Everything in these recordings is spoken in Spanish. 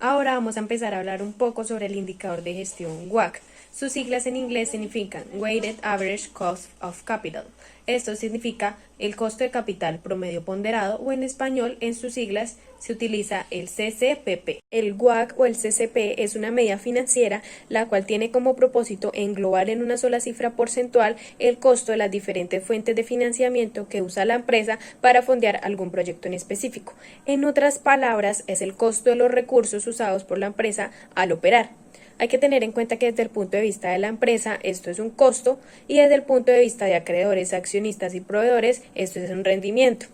Ahora vamos a empezar a hablar un poco sobre el indicador de gestión WACC. Sus siglas en inglés significan Weighted Average Cost of Capital. Esto significa el costo de capital promedio ponderado, o en español, en sus siglas, se utiliza el CCPP. El WACC o el CCP es una medida financiera la cual tiene como propósito englobar en una sola cifra porcentual el costo de las diferentes fuentes de financiamiento que usa la empresa para fondear algún proyecto en específico. En otras palabras, es el costo de los recursos usados por la empresa al operar. Hay que tener en cuenta que desde el punto de vista de la empresa esto es un costo y desde el punto de vista de acreedores, accionistas y proveedores esto es un rendimiento.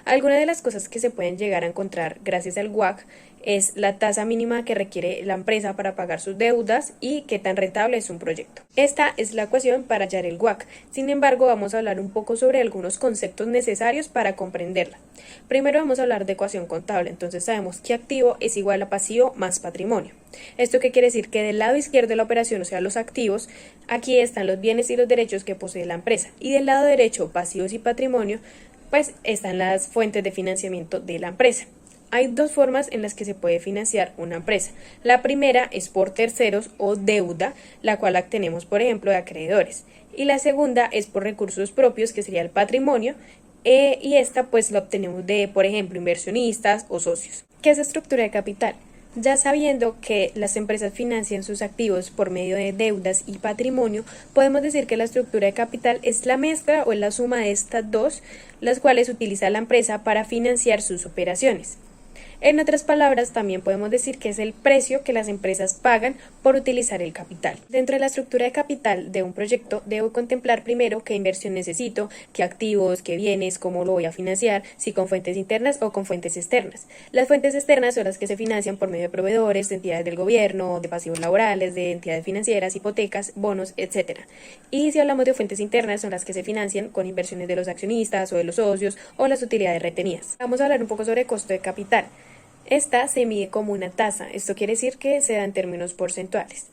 Algunas de las cosas que se pueden llegar a encontrar gracias al WACC es la tasa mínima que requiere la empresa para pagar sus deudas y qué tan rentable es un proyecto. Esta es la ecuación para hallar el WACC. Sin embargo, vamos a hablar un poco sobre algunos conceptos necesarios para comprenderla. Primero vamos a hablar de ecuación contable. Entonces sabemos que activo es igual a pasivo más patrimonio. ¿Esto qué quiere decir? Que del lado izquierdo de la operación, o sea, los activos, aquí están los bienes y los derechos que posee la empresa. Y del lado derecho, pasivos y patrimonio, pues están las fuentes de financiamiento de la empresa. Hay dos formas en las que se puede financiar una empresa. La primera es por terceros o deuda, la cual obtenemos, por ejemplo, de acreedores. Y la segunda es por recursos propios, que sería el patrimonio, y esta pues la obtenemos de, por ejemplo, inversionistas o socios. ¿Qué es estructura de capital? Ya sabiendo que las empresas financian sus activos por medio de deudas y patrimonio, podemos decir que la estructura de capital es la mezcla o es la suma de estas dos, las cuales utiliza la empresa para financiar sus operaciones. En otras palabras, también podemos decir que es el precio que las empresas pagan por utilizar el capital. Dentro de la estructura de capital de un proyecto, debo contemplar primero qué inversión necesito, qué activos, qué bienes, cómo lo voy a financiar, si con fuentes internas o con fuentes externas. Las fuentes externas son las que se financian por medio de proveedores, de entidades del gobierno, de pasivos laborales, de entidades financieras, hipotecas, bonos, etc. Y si hablamos de fuentes internas, son las que se financian con inversiones de los accionistas o de los socios o las utilidades retenidas. Vamos a hablar un poco sobre costo de capital. Esta se mide como una tasa, esto quiere decir que se da en términos porcentuales.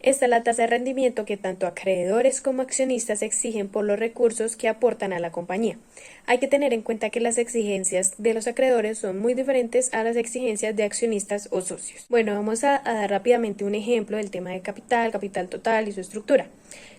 Esta es la tasa de rendimiento que tanto acreedores como accionistas exigen por los recursos que aportan a la compañía. Hay que tener en cuenta que las exigencias de los acreedores son muy diferentes a las exigencias de accionistas o socios. Bueno, vamos a dar rápidamente un ejemplo del tema de capital, capital total y su estructura.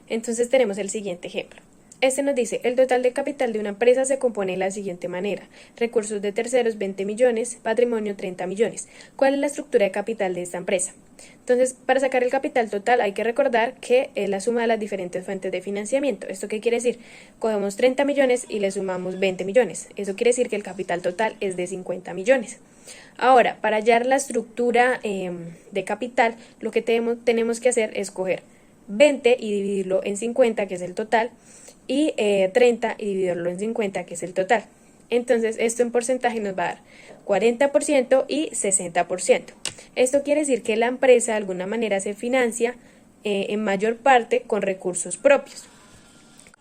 Entonces tenemos el siguiente ejemplo. Este nos dice, el total de capital de una empresa se compone de la siguiente manera: recursos de terceros 20 millones, patrimonio 30 millones. ¿Cuál es la estructura de capital de esta empresa? Entonces, para sacar el capital total hay que recordar que es la suma de las diferentes fuentes de financiamiento. ¿Esto qué quiere decir? Cogemos 30 millones y le sumamos 20 millones. Eso quiere decir que el capital total es de 50 millones. Ahora, para hallar la estructura de capital, lo que tenemos que hacer es coger 20 y dividirlo en 50, que es el total, y 30 y dividirlo en 50, que es el total. Entonces, esto en porcentaje nos va a dar 40% y 60%. Esto quiere decir que la empresa de alguna manera se financia en mayor parte con recursos propios.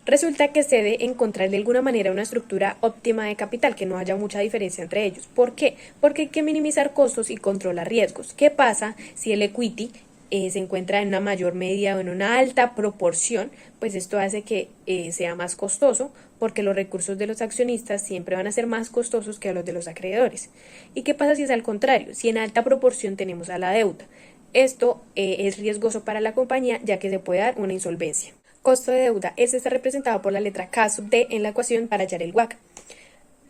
Resulta que se debe encontrar de alguna manera una estructura óptima de capital, que no haya mucha diferencia entre ellos. ¿Por qué? Porque hay que minimizar costos y controlar riesgos. ¿Qué pasa si el equity se encuentra en una mayor medida o en una alta proporción? Pues esto hace que sea más costoso, porque los recursos de los accionistas siempre van a ser más costosos que los de los acreedores. ¿Y qué pasa si es al contrario? Si en alta proporción tenemos a la deuda. Esto es riesgoso para la compañía, ya que se puede dar una insolvencia. Costo de deuda. Este está representado por la letra K sub D en la ecuación para hallar el WACC.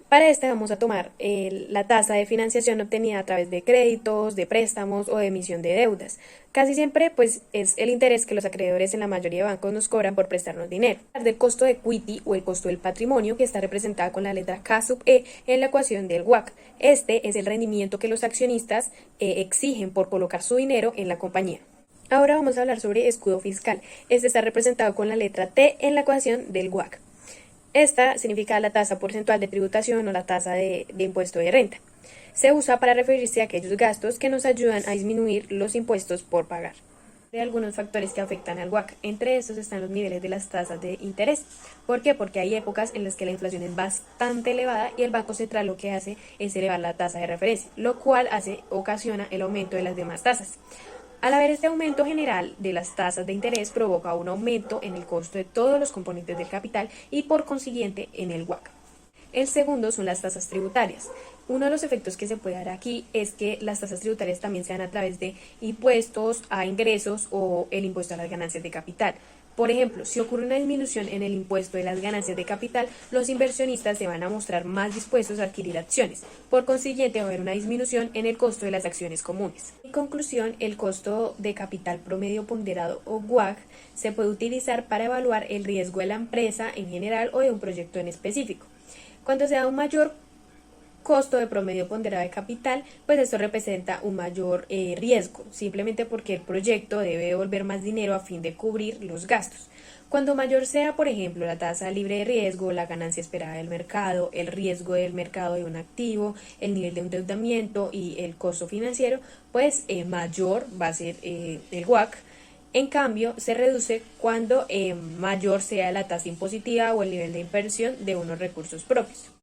Para esta vamos a tomar la tasa de financiación obtenida a través de créditos, de préstamos o de emisión de deudas. Casi siempre pues es el interés que los acreedores en la mayoría de bancos nos cobran por prestarnos dinero. Del costo de equity o el costo del patrimonio, que está representado con la letra K sub E en la ecuación del WACC. Este es el rendimiento que los accionistas exigen por colocar su dinero en la compañía. Ahora vamos a hablar sobre escudo fiscal. Este está representado con la letra T en la ecuación del WACC. Esta significa la tasa porcentual de tributación o la tasa de impuesto de renta. Se usa para referirse a aquellos gastos que nos ayudan a disminuir los impuestos por pagar. Hay algunos factores que afectan al WACC. Entre estos están los niveles de las tasas de interés. ¿Por qué? Porque hay épocas en las que la inflación es bastante elevada y el Banco Central lo que hace es elevar la tasa de referencia, lo cual ocasiona el aumento de las demás tasas. Al haber este aumento general de las tasas de interés, provoca un aumento en el costo de todos los componentes del capital y por consiguiente en el WACC. El segundo son las tasas tributarias. Uno de los efectos que se puede dar aquí es que las tasas tributarias también se dan a través de impuestos a ingresos o el impuesto a las ganancias de capital. Por ejemplo, si ocurre una disminución en el impuesto de las ganancias de capital, los inversionistas se van a mostrar más dispuestos a adquirir acciones. Por consiguiente, va a haber una disminución en el costo de las acciones comunes. En conclusión, el costo de capital promedio ponderado o WACC se puede utilizar para evaluar el riesgo de la empresa en general o de un proyecto en específico. Cuando se da un mayor costo de promedio ponderado de capital, pues esto representa un mayor riesgo, simplemente porque el proyecto debe devolver más dinero a fin de cubrir los gastos. Cuando mayor sea, por ejemplo, la tasa libre de riesgo, la ganancia esperada del mercado, el riesgo del mercado de un activo, el nivel de endeudamiento y el costo financiero, pues mayor va a ser el WACC. En cambio, se reduce cuando mayor sea la tasa impositiva o el nivel de inversión de unos recursos propios.